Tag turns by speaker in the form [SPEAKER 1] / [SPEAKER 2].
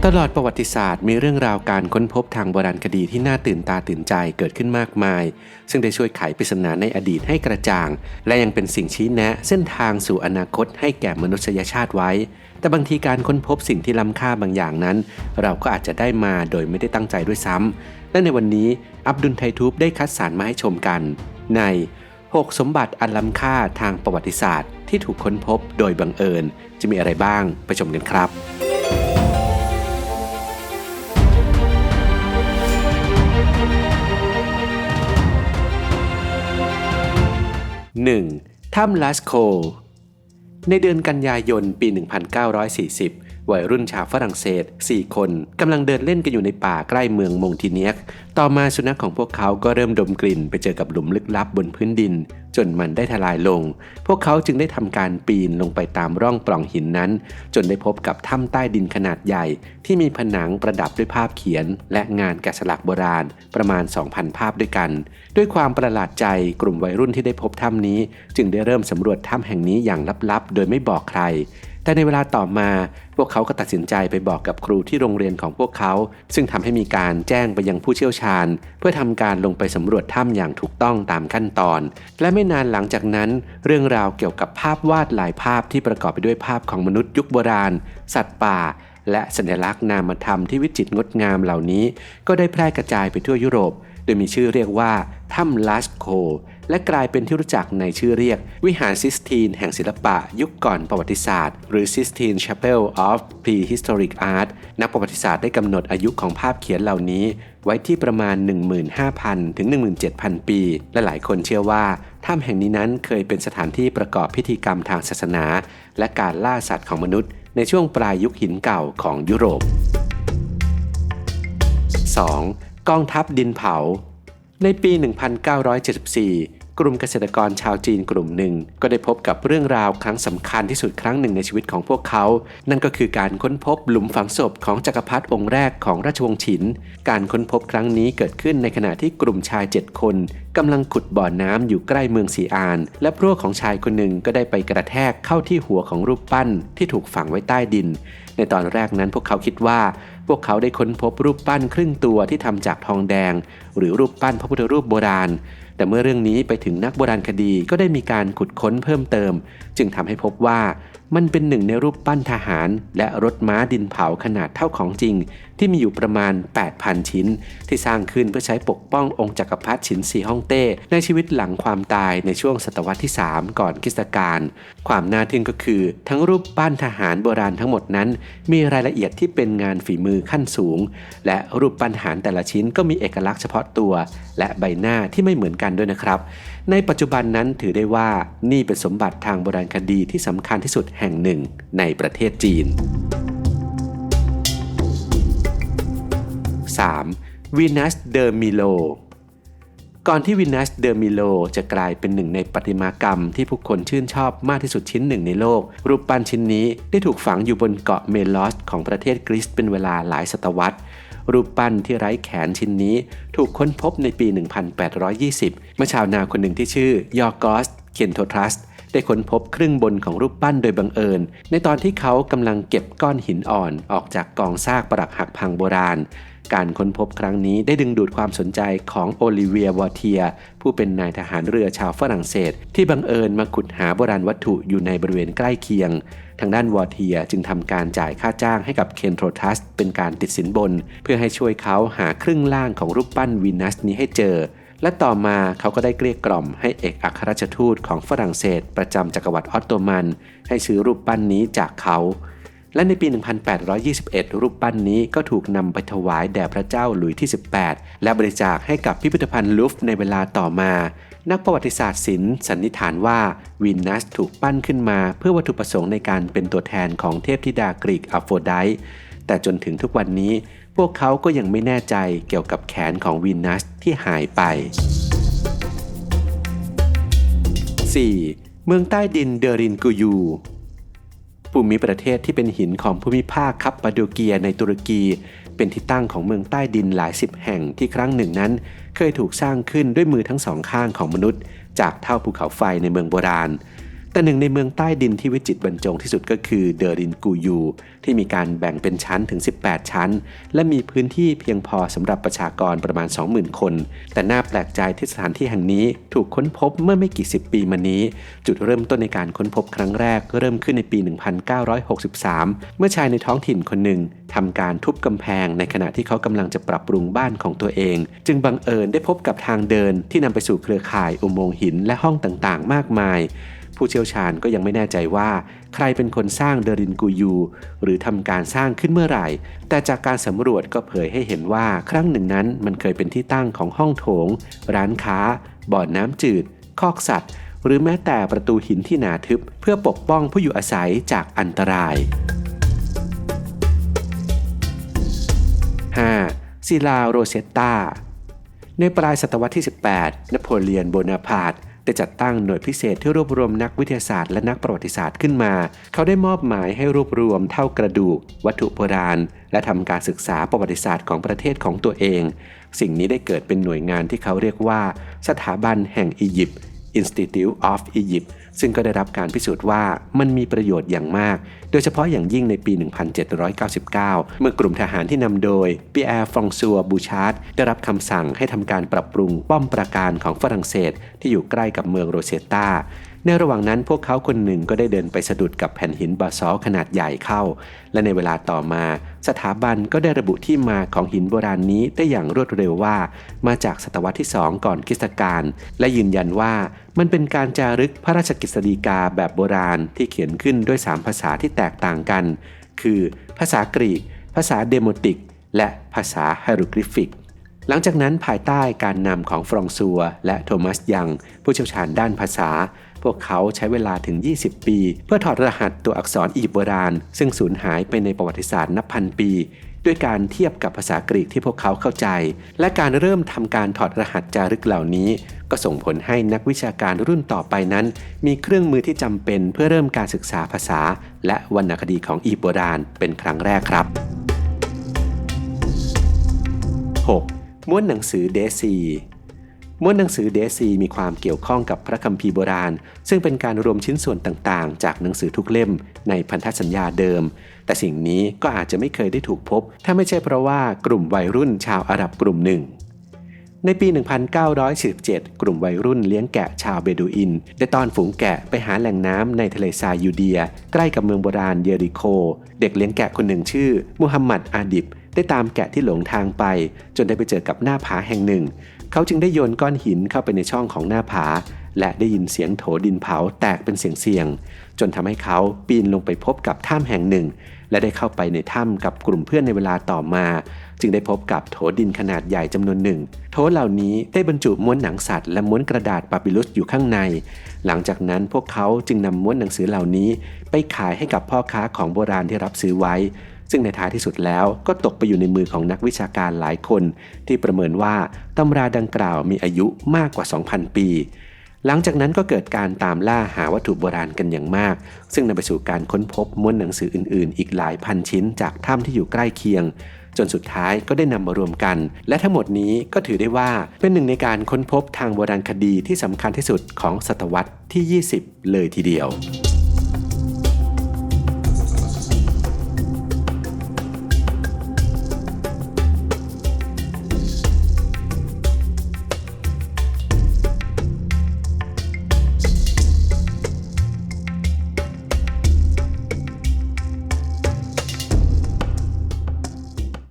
[SPEAKER 1] ตลอดประวัติศาสตร์มีเรื่องราวการค้นพบทางโบราณคดีที่น่าตื่นตาตื่นใจเกิดขึ้นมากมายซึ่งได้ช่วยไขปริศนาในอดีตให้กระจ่างและยังเป็นสิ่งชี้แนะเส้นทางสู่อนาคตให้แก่มนุษยชาติไว้แต่บางทีการค้นพบสิ่งที่ล้ำค่าบางอย่างนั้นเราก็อาจจะได้มาโดยไม่ได้ตั้งใจด้วยซ้ำและในวันนี้อับดุลไททูบได้คัดสรรมาให้ชมกันใน6 สมบัติอันล้ำค่าทางประวัติศาสตร์ที่ถูกค้นพบโดยบังเอิญจะมีอะไรบ้างไปชมกันครับ1. ถ้ำลัสโคในเดือนกันยายนปี 1940 วัยรุ่นชาวฝรั่งเศส 4 คนกำลังเดินเล่นกันอยู่ในป่าใกล้เมืองมงทิเนียกต่อมาสุนัขของพวกเขาก็เริ่มดมกลิ่นไปเจอกับหลุมลึกลับบนพื้นดินจนมันได้ทลายลงพวกเขาจึงได้ทำการปีนลงไปตามร่องปล่องหินนั้นจนได้พบกับถ้ำใต้ดินขนาดใหญ่ที่มีผนังประดับด้วยภาพเขียนและงานแกะสลักโบราณประมาณ 2,000 ภาพด้วยกันด้วยความประหลาดใจกลุ่มวัยรุ่นที่ได้พบถ้ำนี้จึงได้เริ่มสำรวจถ้ำแห่งนี้อย่างลับๆโดยไม่บอกใครแต่ในเวลาต่อมาพวกเขาก็ตัดสินใจไปบอกกับครูที่โรงเรียนของพวกเขาซึ่งทำให้มีการแจ้งไปยังผู้เชี่ยวชาญเพื่อทำการลงไปสำรวจถ้ำอย่างถูกต้องตามขั้นตอนและไม่นานหลังจากนั้นเรื่องราวเกี่ยวกับภาพวาดหลายภาพที่ประกอบไปด้วยภาพของมนุษย์ยุคโบราณสัตว์ป่าและสัญลักษณ์นามธรรมที่วิจิตรงดงามเหล่านี้ก็ได้แพร่กระจายไปทั่วยุโรปโดยมีชื่อเรียกว่าถ้ำลัสโคและกลายเป็นที่รู้จักในชื่อเรียกวิหารซิสตีนแห่งศิลปะยุคก่อนประวัติศาสตร์หรือ Sistine Chapel of Prehistoric Art นักประวัติศาสตร์ได้กำหนดอายุของภาพเขียนเหล่านี้ไว้ที่ประมาณ 15,000 ถึง 17,000 ปีและหลายคนเชื่อว่าถ้ำแห่งนี้นั้นเคยเป็นสถานที่ประกอบพิธีกรรมทางศาสนาและการล่าสัตว์ของมนุษย์ในช่วงปลายยุคหินเก่าของยุโรป 2. กองทัพดินเผาในปี 1974 กลุ่มเกษตรกรชาวจีนกลุ่มหนึ่งก็ได้พบกับเรื่องราวครั้งสำคัญที่สุดครั้งหนึ่งในชีวิตของพวกเขานั่นก็คือการค้นพบหลุมฝังศพของจักรพรรดิองค์แรกของราชวงศ์ฉินการค้นพบครั้งนี้เกิดขึ้นในขณะที่กลุ่มชาย 7 คนกำลังขุดบ่อน้ำอยู่ใกล้เมืองซีอานและพวกของชายคนหนึ่งก็ได้ไปกระแทกเข้าที่หัวของรูปปั้นที่ถูกฝังไว้ใต้ดินในตอนแรกนั้นพวกเขาคิดว่าพวกเขาได้ค้นพบรูปปั้นครึ่งตัวที่ทำจากทองแดงหรือรูปปั้นพระพุทธรูปโบราณแต่เมื่อเรื่องนี้ไปถึงนักโบราณคดีก็ได้มีการขุดค้นเพิ่มเติมจึงทำให้พบว่ามันเป็นหนึ่งในรูปปั้นทหารและรถม้าดินเผาขนาดเท่าของจริงที่มีอยู่ประมาณ 8,000 ชิ้นที่สร้างขึ้นเพื่อใช้ปกป้ององค์จักรพรรดิฉินซีฮ่องเต้ในชีวิตหลังความตายในช่วงศตวรรษที่ 3 ก่อนคริสตกาลความน่าทึ่งก็คือทั้งรูปปั้นทหารโบราณทั้งหมดนั้นมีรายละเอียดที่เป็นงานฝีมือขั้นสูงและรูปปั้นทหารแต่ละชิ้นก็มีเอกลักษณ์เฉพาะตัวและใบหน้าที่ไม่เหมือนกันด้วยนะครับในปัจจุบันนั้นถือได้ว่านี่เป็นสมบัติทางโบราณคดีที่สำคัญที่สุดแห่งหนึ่งในประเทศจีน 3. วีนัสเดอมิโลก่อนที่วีนัสเดอมิโลจะกลายเป็นหนึ่งในประติมากรรมที่ผู้คนชื่นชอบมากที่สุดชิ้นหนึ่งในโลกรูปปั้นชิ้นนี้ได้ถูกฝังอยู่บนเกาะเมลอสของประเทศกรีซเป็นเวลาหลายศตวรรษรูปปั้นที่ไร้แขนชิ้นนี้ถูกค้นพบในปี 1820 เมื่อชาวนาคนหนึ่งที่ชื่อยอร์กอสเคนโททรัสได้ค้นพบครึ่งบนของรูปปั้นโดยบังเอิญในตอนที่เขากำลังเก็บก้อนหินอ่อนออกจากกองซากปรักหักพังโบราณการค้นพบครั้งนี้ได้ดึงดูดความสนใจของโอลิเวียวอเทียผู้เป็นนายทหารเรือชาวฝรั่งเศสที่บังเอิญมาขุดหาโบราณวัตถุอยู่ในบริเวณใกล้เคียงทางด้านวอเทียจึงทำการจ่ายค่าจ้างให้กับเคนโทรทัสเป็นการติดสินบนเพื่อให้ช่วยเขาหาครึ่งล่างของรูปปั้นวีนัสนี้ให้เจอและต่อมาเขาก็ได้เกลี้ยกล่อมให้เอกอัครราชทูตของฝรั่งเศสประจำจักรวรรดิออตโตมันให้ซื้อรูปปั้นนี้จากเขาและในปี 1821 รูปปั้นนี้ก็ถูกนำไปถวายแด่พระเจ้าหลุยส์ที่ 18 และบริจาคให้กับพิพิธภัณฑ์ลูฟร์ในเวลาต่อมานักประวัติศาสตร์ศิลป์สันนิษฐานว่าวีนัสถูกปั้นขึ้นมาเพื่อวัตถุประสงค์ในการเป็นตัวแทนของเทพธิดากรีกอโฟไดต์แต่จนถึงทุกวันนี้พวกเขาก็ยังไม่แน่ใจเกี่ยวกับแขนของวีนัสที่หายไป 4. เมืองใต้ดินเดรินกูยูภูมิประเทศที่เป็นหินของภูมิภาคคัปปาโดเกียในตุรกีเป็นที่ตั้งของเมืองใต้ดินหลายสิบแห่งที่ครั้งหนึ่งนั้นเคยถูกสร้างขึ้นด้วยมือทั้งสองข้างของมนุษย์จากเท่าภูเขาไฟในเมืองโบราณ แต่หนึ่งในเมืองใต้ดินที่วิจิตรบรรจงที่สุดก็คือเดอรินกูยูที่มีการแบ่งเป็นชั้นถึง18ชั้นและมีพื้นที่เพียงพอสำหรับประชากรประมาณ 20,000 คนแต่น่าแปลกใจที่สถานที่แห่งนี้ถูกค้นพบเมื่อไม่กี่สิบปีมานี้จุดเริ่มต้นในการค้นพบครั้งแรกเริ่มขึ้นในปี 1963 เมื่อชายในท้องถิ่นคนหนึ่งทำการทุบกำแพงในขณะที่เขากำลังจะปรับปรุงบ้านของตัวเองจึงบังเอิญได้พบกับทางเดินที่นำไปสู่เครือข่ายอุโมงค์หินและห้องต่างๆมากมายผู้เชี่ยวชาญก็ยังไม่แน่ใจว่าใครเป็นคนสร้างเดอรินกูยูหรือทำการสร้างขึ้นเมื่อไหร่แต่จากการสำรวจก็เผยให้เห็นว่าครั้งหนึ่งนั้นมันเคยเป็นที่ตั้งของห้องโถงร้านค้าบ่อน้ำจืดคอกสัตว์หรือแม้แต่ประตูหินที่หนาทึบเพื่อปกป้องผู้อยู่อาศัยจากอันตราย 5. ศิลาโรเซตตาในปลายศตวรรษที่ 18 นโปเลียนโบนาปาร์ตได้จัดตั้งหน่วยพิเศษที่รวบรวมนักวิทยาศาสตร์และนักประวัติศาสตร์ขึ้นมาเขาได้มอบหมายให้รวบรวมเท่ากระดูกวัตถุโบราณและทำการศึกษาประวัติศาสตร์ของประเทศของตัวเองสิ่งนี้ได้เกิดเป็นหน่วยงานที่เขาเรียกว่าสถาบันแห่งอียิปต์ Institute of Egypt ซึ่งก็ได้รับการพิสูจน์ว่ามันมีประโยชน์อย่างมากโดยเฉพาะอย่างยิ่งในปี 1799 เมื่อกลุ่มทหารที่นำโดยปีแอร์ฟรองซัวบูชาร์ดได้รับคำสั่งให้ทำการปรับปรุงป้อมปราการของฝรั่งเศสที่อยู่ใกล้กับเมืองโรเซตตาในระหว่างนั้นพวกเขาคนหนึ่งก็ได้เดินไปสะดุดกับแผ่นหินบาซอลต์ขนาดใหญ่เข้าและในเวลาต่อมาสถาบันก็ได้ระบุที่มาของหินโบราณนี้ได้อย่างรวดเร็วว่ามาจากศตวรรษที่ 2 ก่อนคริสตกาลและยืนยันว่ามันเป็นการจารึกพระราชกฤษฎีกาแบบโบราณที่เขียนขึ้นด้วย3ภาษาที่แตกต่างกันคือภาษากรีกภาษาเดโมติกและภาษาไฮโรกริฟิกหลังจากนั้นภายใต้การนำของฟรองซัวและโทมัสยังผู้เชี่ยวชาญด้านภาษาพวกเขาใช้เวลาถึง20ปีเพื่อถอดรหัสตัวอักษรอียิปต์โบราณซึ่งสูญหายไปในประวัติศาสตร์นับพันปีด้วยการเทียบกับภาษากรีกที่พวกเขาเข้าใจและการเริ่มทำการถอดรหัสจารึกเหล่านี้ก็ส่งผลให้นักวิชาการรุ่นต่อไปนั้นมีเครื่องมือที่จำเป็นเพื่อเริ่มการศึกษาภาษาและวรรณคดีของอียิปต์โบราณเป็นครั้งแรกครับ 6. ม้วนหนังสือเดซีม้วนหนังสือเดซีมีความเกี่ยวข้องกับพระคัมภีร์โบราณซึ่งเป็นการรวมชิ้นส่วนต่างๆจากหนังสือทุกเล่มในพันธสัญญาเดิมแต่สิ่งนี้ก็อาจจะไม่เคยได้ถูกพบถ้าไม่ใช่เพราะว่ากลุ่มวัยรุ่นชาวอาหรับกลุ่มหนึ่งในปี 1947 กลุ่มวัยรุ่นเลี้ยงแกะชาวเบดูอินได้ต้อนฝูงแกะไปหาแหล่งน้ำในทะเลทรายยูเดียใกล้กับเมืองโบราณเยริโคเด็กเลี้ยงแกะคนหนึ่งชื่อมูฮัมหมัดอาดิบได้ตามแกะที่หลงทางไปจนได้ไปเจอกับหน้าผาแห่งหนึ่งเขาจึงได้โยนก้อนหินเข้าไปในช่องของหน้าผาและได้ยินเสียงโถดินเผาแตกเป็นเสียงๆจนทำให้เขาปีนลงไปพบกับถ้ำแห่งหนึ่งและได้เข้าไปในถ้ำกับกลุ่มเพื่อนในเวลาต่อมาจึงได้พบกับโถดินขนาดใหญ่จำนวนหนึ่งโถเหล่านี้ได้บรรจุม้วนหนังสัตว์และม้วนกระดาษปาปิลุสอยู่ข้างในหลังจากนั้นพวกเขาจึงนำม้วนหนังสือเหล่านี้ไปขายให้กับพ่อค้าของโบราณที่รับซื้อไว้ซึ่งในท้ายที่สุดแล้วก็ตกไปอยู่ในมือของนักวิชาการหลายคนที่ประเมินว่าตำราดังกล่าวมีอายุมากกว่า 2,000 ปีหลังจากนั้นก็เกิดการตามล่าหาวัตถุโบราณกันอย่างมากซึ่งนำไปสู่การค้นพบม้วนหนังสืออื่นๆอีกหลายพันชิ้นจากถ้ำที่อยู่ใกล้เคียงจนสุดท้ายก็ได้นำมารวมกันและทั้งหมดนี้ก็ถือได้ว่าเป็นหนึ่งในการค้นพบทางโบราณคดีที่สำคัญที่สุดของศตวรรษที่ 20 เลยทีเดียว